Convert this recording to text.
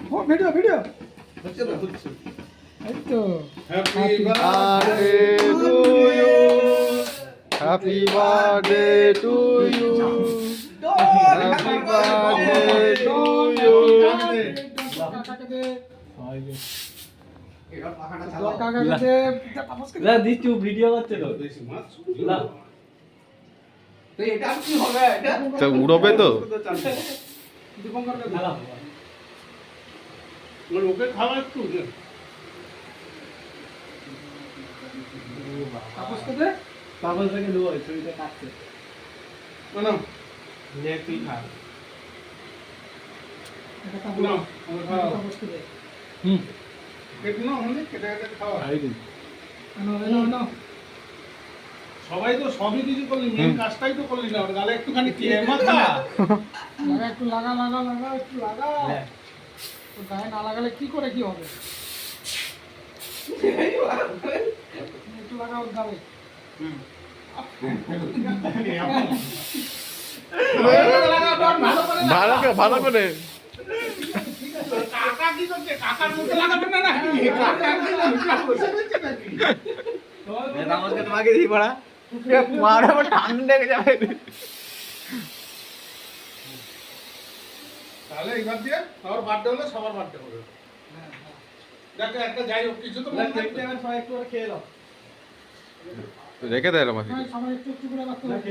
ও video video হচ্ছে তো হচ্ছে এই তো happy birthday to you happy birthday to you happy birthday to you কাকাকে দে এবার পাখাটা কাকাকে দে তাপসকে দে না দিচ্ছি ভিডিও করছে তো বেশি মাছ না তো এটা আর কি হবে এটা তো উড়বে তো দীপঙ্করকে দে খেলা ওকে খাওয়া একটু তাপসকে দে পাগল থেকে দেবো ছবিটা কাটছে না নে তুই খা এটা না তাপসকে দে হুম কেটে না হলে কেটে কেটে খাওয়া খাই দিন আনো এনো এনো সবাই তো সবই কিছু করলি মেন কাজটাই তো করলি না ওর গালে একটুখানি কে মাথা লাগা একটু লাগা লাগা লাগা একটু লাগা হ্যাঁ তো গায়ে না লাগালে কি করে কি হবে একটু লাগা ওর গায়ে ভালো করে ভালো করে কাকা কি করছে কাকার মুখে লাগাবেন না নাকি কাকা কি বসে রয়েছে নাকি আমাকে তোমাকে দিই পড়া মারা ঠান্ডা লেগে যাবে তাহলে এইবার দিয়ে সবার বার্থডে হলে সবার বার্থডে হবে যাকে একটা যাই হোক কিছু তো মনে থাকবে। সবাই একটু খেয়ে দাও রেখে দেয় আমাকে সবাই একটু একটু করে রাখতে হবে